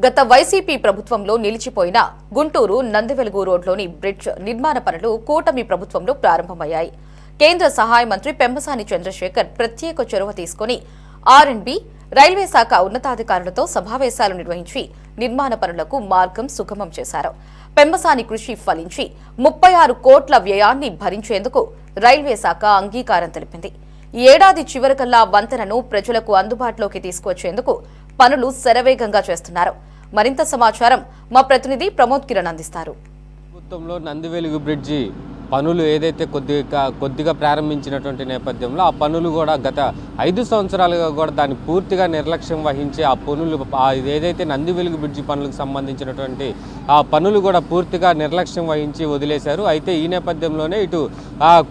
గత వైసీపీ ప్రభుత్వంలో నిలిచిపోయిన గుంటూరు నందివెలుగు రోడ్లోని బ్రిడ్జ్ నిర్మాణ పనులు కూటమి ప్రభుత్వంలో ప్రారంభమయ్యాయి. కేంద్ర సహాయ మంత్రి పెమ్మసాని చంద్రశేఖర్ ప్రత్యేక చొరవ తీసుకుని ఆర్&బి, రైల్వే శాఖ ఉన్నతాధికారులతో సమావేశాలు నిర్వహించి నిర్మాణ పనులకు మార్గం సుగమం చేశారు. పెమ్మసాని కృషి ఫలించి 36 కోట్ల వ్యయాన్ని భరించేందుకు రైల్వే శాఖ అంగీకారం తెలిపింది. ఈ ఏడాది చివరికల్లా వంతెనను ప్రజలకు అందుబాటులోకి తీసుకువచ్చేందుకు పనులు శరవేగంగా చేస్తున్నారు. మరింత సమాచారం మా ప్రతినిధి ప్రమోద్ కిరణ్ అందిస్తారు. ప్రభుత్వంలో నందివెలుగు బ్రిడ్జి పనులు ఏదైతే కొద్దిగా ప్రారంభించినటువంటి నేపథ్యంలో ఆ పనులు కూడా గత 5 సంవత్సరాలుగా కూడా దాన్ని పూర్తిగా నిర్లక్ష్యం వహించి ఆ పనులు ఏదైతే నందివెలుగు బ్రిడ్జి పనులకు సంబంధించినటువంటి ఆ పనులు కూడా పూర్తిగా నిర్లక్ష్యం వహించి వదిలేశారు. అయితే ఈ నేపథ్యంలోనే ఇటు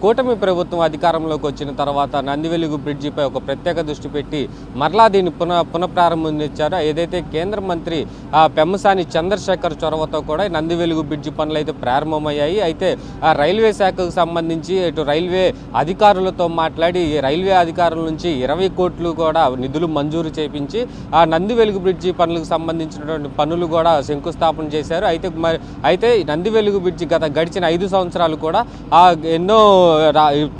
కూటమి ప్రభుత్వం అధికారంలోకి వచ్చిన తర్వాత నందివెలుగు బ్రిడ్జిపై ఒక ప్రత్యేక దృష్టి పెట్టి మరలా దీన్ని పునఃప్రారంభించారు. ఏదైతే కేంద్ర మంత్రి పెమ్మసాని చంద్రశేఖర్ చొరవతో కూడా నందివెలుగు బ్రిడ్జి పనులు అయితే ప్రారంభమయ్యాయి. అయితే రైల్వే శాఖకు సంబంధించి ఇటు రైల్వే అధికారులతో మాట్లాడి రైల్వే అధికారుల నుంచి 20 కోట్లు కూడా నిధులు మంజూరు చేయించి ఆ నందివెలుగు బ్రిడ్జి పనులకు సంబంధించినటువంటి పనులు కూడా శంకుస్థాపన చేశారు. అయితే నందివెలుగు బ్రిడ్జి గడిచిన 5 సంవత్సరాలు కూడా ఎన్నో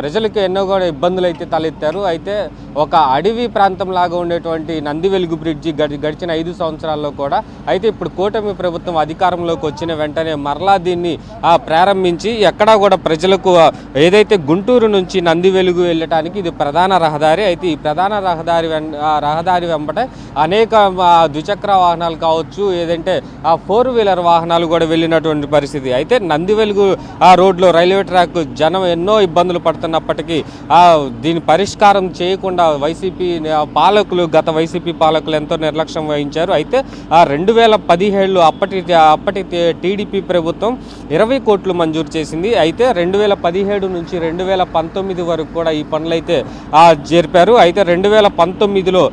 ప్రజలకు ఎన్నో కూడా ఇబ్బందులు అయితే తలెత్తారు. అయితే ఒక అడవి ప్రాంతం లాగా ఉండేటువంటి నందివెలుగు బ్రిడ్జి గడిచిన 5 సంవత్సరాల్లో కూడా అయితే ఇప్పుడు కూటమి ప్రభుత్వం అధికారంలోకి వచ్చిన వెంటనే మరలా దీన్ని ప్రారంభించి ఎక్కడా కూడా ప్రజలకు ఏదైతే గుంటూరు నుంచి నందివెలుగు వెళ్ళటానికి ఇది ప్రధాన రహదారి. అయితే ఈ ప్రధాన రహదారి వెంబట అనేక ద్విచక్ర వాహనాలు కావచ్చు, ఏదంటే 4 వీలర్ వాహనాలు కూడా వెళ్ళినటువంటి పరిస్థితి. అయితే నందివెలుగు రోడ్లో రైల్వే ట్రాక్ జనం ఎన్నో ఇబ్బందులు పడుతున్నప్పటికీ దీని పరిష్కారం చేయకుండా గత వైసీపీ పాలకులు ఎంతో నిర్లక్ష్యం వహించారు. అయితే 2017 అప్పటి టీడీపీ ప్రభుత్వం 20 కోట్లు మంజూరు చేసింది. అయితే 2017 నుంచి 2019 వరకు కూడా ఈ పనులైతే జరిపారు. అయితే 2019లో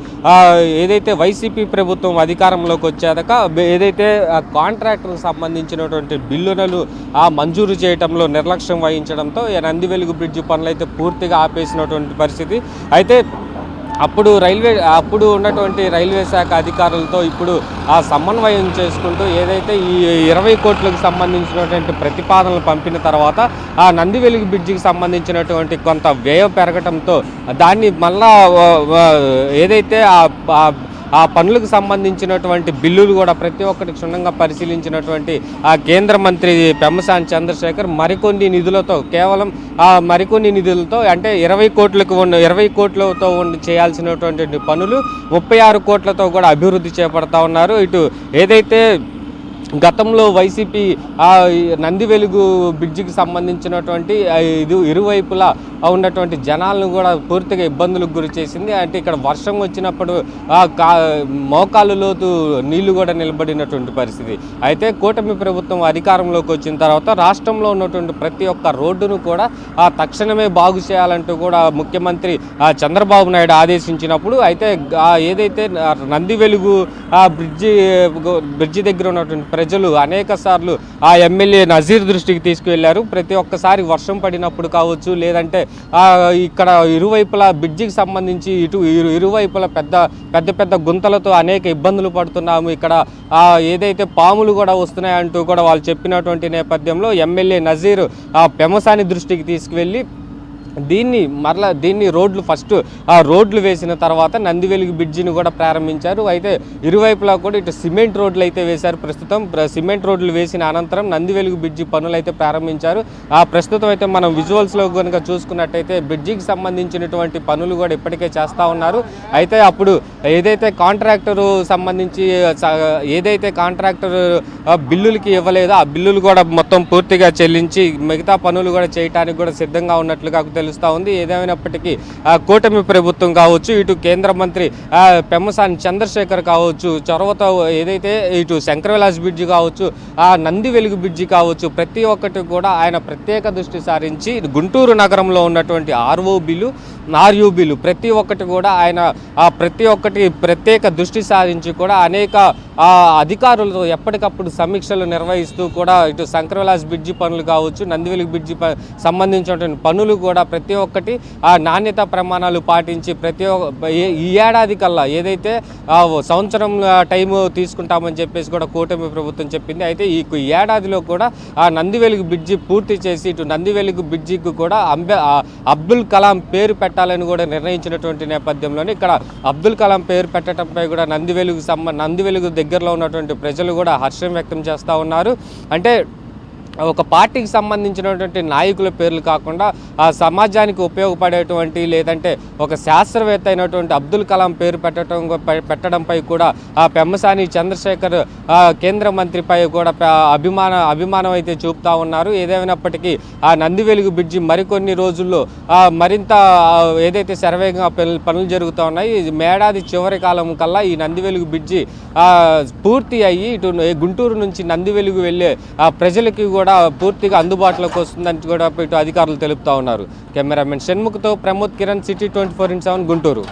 ఏదైతే వైసీపీ ప్రభుత్వం అధికారంలోకి వచ్చాక ఏదైతే కాంట్రాక్టర్కి సంబంధించినటువంటి బిల్లులను మంజూరు చేయడంలో నిర్లక్ష్యం వహించడంతో నందివెలుగు బ్రిడ్జి పనులు అయితే పూర్తిగా ఆపేసినటువంటి పరిస్థితి. అయితే అప్పుడు ఉన్నటువంటి రైల్వే శాఖ అధికారులతో ఇప్పుడు సమన్వయం చేసుకుంటూ ఏదైతే ఈ 20 కోట్లకు సంబంధించినటువంటి ప్రతిపాదనలు పంపిన తర్వాత ఆ నందివెలుగు బ్రిడ్జికి సంబంధించినటువంటి కొంత వ్యయం పెరగడంతో దాన్ని మళ్ళా ఏదైతే ఆ పనులకు సంబంధించినటువంటి బిల్లులు కూడా ప్రతి ఒక్కటి క్షుణ్ణంగా పరిశీలించినటువంటి ఆ కేంద్ర మంత్రి పెమ్మసాని చంద్రశేఖర్ మరికొన్ని నిధులతో అంటే 20 కోట్లతో చేయాల్సినటువంటి పనులు 36 కోట్లతో కూడా అభివృద్ధి చేపడతా ఉన్నారు. ఇటు ఏదైతే గతంలో వైసీపీ నందివెలుగు బ్రిడ్జికి సంబంధించినటువంటి ఇరువైపులా ఉన్నటువంటి జనాలను కూడా పూర్తిగా ఇబ్బందులకు గురి చేసింది. అంటే ఇక్కడ వర్షం వచ్చినప్పుడు మోకాలు లోతు నీళ్లు కూడా నిలబడినటువంటి పరిస్థితి. అయితే కూటమి ప్రభుత్వం అధికారంలోకి వచ్చిన తర్వాత రాష్ట్రంలో ఉన్నటువంటి ప్రతి ఒక్క రోడ్డును కూడా తక్షణమే బాగు చేయాలంటూ కూడా ముఖ్యమంత్రి చంద్రబాబు నాయుడు ఆదేశించినప్పుడు అయితే ఏదైతే నందివెలుగు బ్రిడ్జి దగ్గర ఉన్నటువంటి ప్రజలు అనేక సార్లు ఆ ఎమ్మెల్యే నజీర్ దృష్టికి తీసుకువెళ్లారు. ప్రతి ఒక్కసారి వర్షం పడినప్పుడు కావచ్చు, లేదంటే ఇక్కడ ఇరువైపులా బ్రిడ్జికి సంబంధించి ఇరువైపులా పెద్ద గుంతలతో అనేక ఇబ్బందులు పడుతున్నాము, ఇక్కడ ఏదైతే పాములు కూడా వస్తున్నాయంటూ కూడా వాళ్ళు చెప్పినటువంటి నేపథ్యంలో ఎమ్మెల్యే నజీర్ పెమ్మసాని దృష్టికి తీసుకువెళ్ళి దీన్ని రోడ్లు వేసిన తర్వాత నందివెలుగు బ్రిడ్జిని కూడా ప్రారంభించారు. అయితే ఇరువైపులా కూడా ఇటు సిమెంట్ రోడ్లు అయితే వేశారు. ప్రస్తుతం సిమెంట్ రోడ్లు వేసిన అనంతరం నందివెలుగు బ్రిడ్జి పనులు అయితే ప్రారంభించారు. ప్రస్తుతం అయితే మనం విజువల్స్లో కనుక చూసుకున్నట్టయితే బ్రిడ్జికి సంబంధించినటువంటి పనులు కూడా ఇప్పటికే చేస్తూ ఉన్నారు. అయితే అప్పుడు ఏదైతే కాంట్రాక్టరు బిల్లులకి ఇవ్వలేదో ఆ బిల్లులు కూడా మొత్తం పూర్తిగా చెల్లించి మిగతా పనులు కూడా చేయడానికి కూడా సిద్ధంగా ఉన్నట్లుగా తెలుస్తూ ఉంది. ఏదేమైనప్పటికీ కూటమి ప్రభుత్వం కావచ్చు, ఇటు కేంద్ర మంత్రి పెమ్మసాని చంద్రశేఖర్ కావచ్చు చొరవతో ఏదైతే ఇటు శంకరవిలాస్ బ్రిడ్జి కావచ్చు, నందివెలుగు బ్రిడ్జి కావచ్చు, ప్రతి ఒక్కటి కూడా ఆయన ప్రత్యేక దృష్టి సారించి గుంటూరు నగరంలో ఉన్నటువంటి ఆర్యూబీలు ప్రతి ఒక్కటి కూడా ఆయన ప్రత్యేక దృష్టి సారించి కూడా అనేక ఆ అధికారులతో ఎప్పటికప్పుడు సమీక్షలు నిర్వహిస్తూ కూడా ఇటు శంకరవిలాస్ బ్రిడ్జి పనులు కావచ్చు, నందివెలుగు బ్రిడ్జి సంబంధించినటువంటి పనులు కూడా ప్రతి ఒక్కటి ఆ నాణ్యత ప్రమాణాలు పాటించి ఈ ఏడాది కల్లా ఏదైతే సంవత్సరం టైము తీసుకుంటామని చెప్పేసి కూడా కూటమి ప్రభుత్వం చెప్పింది. అయితే ఈ ఏడాదిలో కూడా ఆ నందివెలుగు బ్రిడ్జి పూర్తి చేసి ఇటు నందివెలుగు బ్రిడ్జికి కూడా అబ్దుల్ కలాం పేరు పెట్టాలని కూడా నిర్ణయించినటువంటి నేపథ్యంలోనే ఇక్కడ అబ్దుల్ కలాం పేరు పెట్టడంపై కూడా నందివెలుగు దగ్గరలో ఉన్నటువంటి ప్రజలు కూడా హర్షం వ్యక్తం చేస్తూ ఉన్నారు. అంటే ఒక పార్టీకి సంబంధించినటువంటి నాయకుల పేర్లు కాకుండా ఆ సమాజానికి ఉపయోగపడేటువంటి లేదంటే ఒక శాస్త్రవేత్త అయినటువంటి అబ్దుల్ కలాం పేరు పెట్టడంపై కూడా ఆ పెమ్మసాని చంద్రశేఖర్ కేంద్ర మంత్రిపై కూడా అభిమానం అయితే చూపుతా ఉన్నారు. ఏదేమైనప్పటికీ ఆ నందివెలుగు బ్రిడ్జి మరికొన్ని రోజుల్లో మరింత ఏదైతే శరవేగంగా పనులు జరుగుతూ ఉన్నాయి, మేడాది చివరి కాలం కల్లా ఈ నందివెలుగు బ్రిడ్జి పూర్తి అయ్యి ఇటు గుంటూరు నుంచి నందివెలుగు వెళ్ళే ప్రజలకి కూడా పూర్తిగా అందుబాటులోకి వస్తుందని కూడా ఇటు అధికారులు తెలుపుతా ఉన్నారు. కెమెరామెన్ షణ్ముఖ్తో ప్రమోద్ కిరణ్, సిటీ 24/7 గుంటూరు.